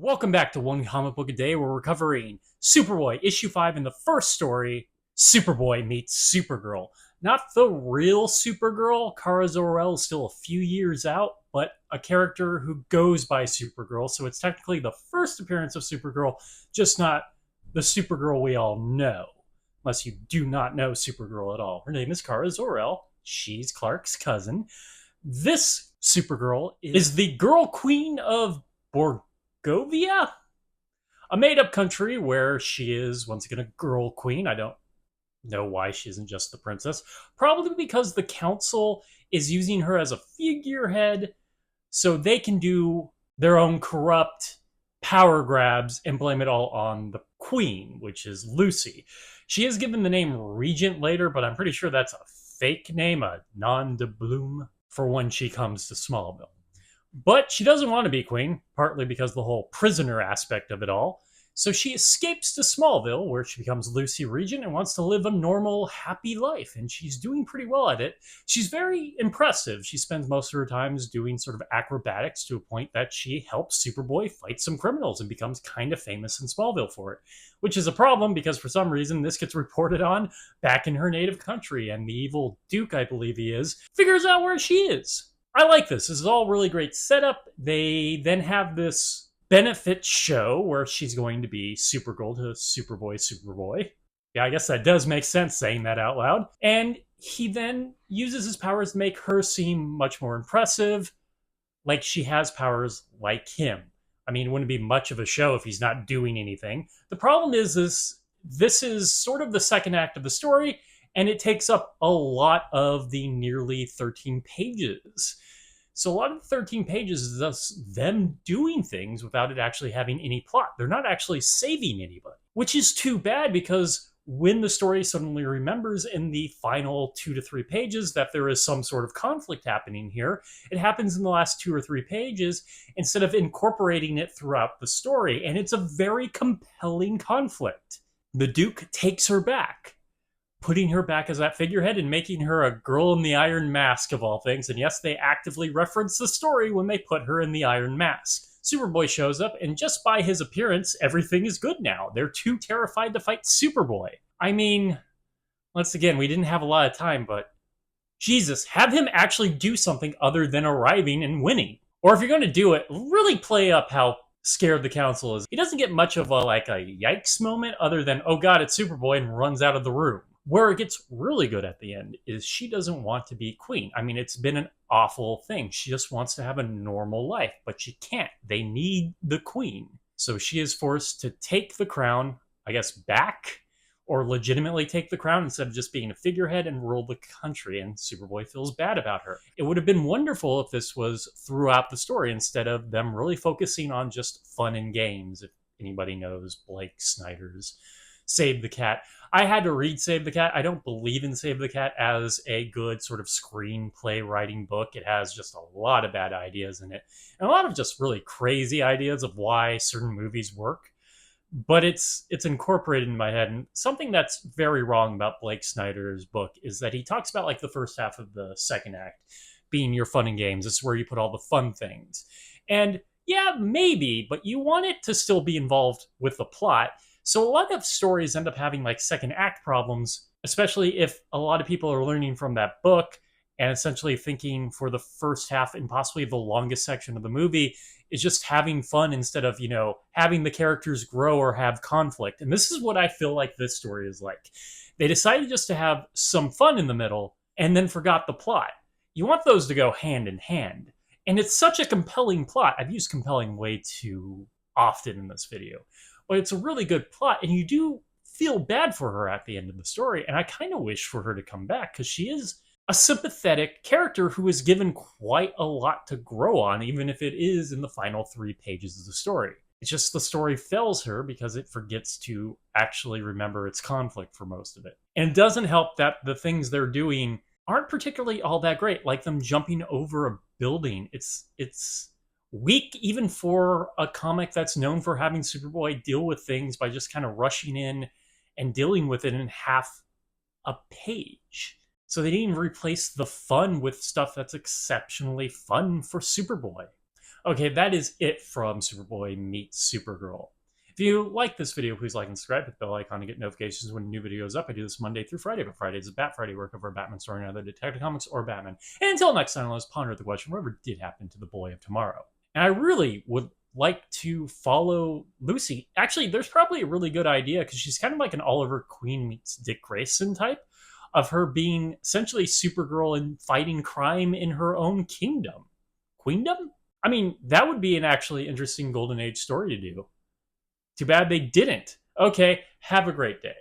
Welcome back to One Comic Book a Day, where we're covering Superboy issue 5 in the first story, Superboy Meets Supergirl. Not the real Supergirl. Kara Zor-El is still a few years out, but a character who goes by Supergirl, so it's technically the first appearance of Supergirl, just not the Supergirl we all know. Unless you do not know Supergirl at all. Her name is Kara Zor-El. She's Clark's cousin. This Supergirl is the girl queen of Borgovia, a made-up country where she is, once again, a girl queen. I don't know why she isn't just the princess. Probably because the council is using her as a figurehead so they can do their own corrupt power grabs and blame it all on the queen, which is Lucy. She is given the name Regent later, but I'm pretty sure that's a fake name, a nom de plume, for when she comes to Smallville. But she doesn't want to be queen, partly because of the whole prisoner aspect of it all. So she escapes to Smallville, where she becomes Lucy Regent and wants to live a normal, happy life. And she's doing pretty well at it. She's very impressive. She spends most of her time doing sort of acrobatics to a point that she helps Superboy fight some criminals and becomes kind of famous in Smallville for it. Which is a problem because for some reason this gets reported on back in her native country. And the evil Duke, I believe he is, figures out where she is. I like this. This is all really great setup. They then have this benefit show where she's going to be Supergirl to Superboy. Yeah, I guess that does make sense saying that out loud. And he then uses his powers to make her seem much more impressive, like she has powers like him. I mean, it wouldn't be much of a show if he's not doing anything. The problem is this is sort of the second act of the story, and it takes up a lot of the nearly 13 pages. So a lot of the 13 pages is just them doing things without it actually having any plot. They're not actually saving anybody, which is too bad because when the story suddenly remembers in the final 2 to 3 pages that there is some sort of conflict happening here, it happens in the last 2 or 3 pages instead of incorporating it throughout the story. And it's a very compelling conflict. The Duke takes her back, putting her back as that figurehead and making her a girl in the iron mask of all things. And yes, they actively reference the story when they put her in the iron mask. Superboy shows up, and just by his appearance, everything is good now. They're too terrified to fight Superboy. I mean, once again, we didn't have a lot of time, but Jesus, have him actually do something other than arriving and winning. Or if you're going to do it, really play up how scared the council is. He doesn't get much of a yikes moment other than, oh god, it's Superboy, and runs out of the room. Where it gets really good at the end is she doesn't want to be queen. I mean, it's been an awful thing. She just wants to have a normal life, but she can't. They need the queen. So she is forced to take the crown, I guess, back, or legitimately take the crown instead of just being a figurehead and rule the country, and Superboy feels bad about her. It would have been wonderful if this was throughout the story instead of them really focusing on just fun and games, if anybody knows Blake Snyder's Save the Cat. I had to read Save the Cat. I don't believe in Save the Cat as a good sort of screenplay writing book. It has just a lot of bad ideas in it, and a lot of just really crazy ideas of why certain movies work. But it's incorporated in my head. And something that's very wrong about Blake Snyder's book is that he talks about the first half of the second act being your fun and games. This is where you put all the fun things. And yeah, maybe, but you want it to still be involved with the plot. So a lot of stories end up having second act problems, especially if a lot of people are learning from that book and essentially thinking for the first half and possibly the longest section of the movie is just having fun instead of, having the characters grow or have conflict. And this is what I feel like this story is like. They decided just to have some fun in the middle and then forgot the plot. You want those to go hand in hand. And it's such a compelling plot. I've used compelling way too often in this video. But it's a really good plot, and you do feel bad for her at the end of the story, and I kind of wish for her to come back, because she is a sympathetic character who is given quite a lot to grow on, even if it is in the final 3 pages of the story. It's just the story fails her because it forgets to actually remember its conflict for most of it. And it doesn't help that the things they're doing aren't particularly all that great, like them jumping over a building. It's weak even for a comic that's known for having Superboy deal with things by just kind of rushing in and dealing with it in half a page. So they didn't even replace the fun with stuff that's exceptionally fun for Superboy. Okay, that is it from Superboy Meets Supergirl. If you like this video, please like and subscribe, hit the bell icon to get notifications when a new video is up. I do this Monday through Friday, but Friday is Bat Friday, where I cover a Batman story and other Detective Comics or Batman. And until next time, let's ponder the question, whatever did happen to the boy of tomorrow? And I really would like to follow Lucy. Actually, there's probably a really good idea, because she's kind of like an Oliver Queen meets Dick Grayson type, of her being essentially Supergirl and fighting crime in her own kingdom. Queendom? I mean, that would be an actually interesting Golden Age story to do. Too bad they didn't. Okay, have a great day.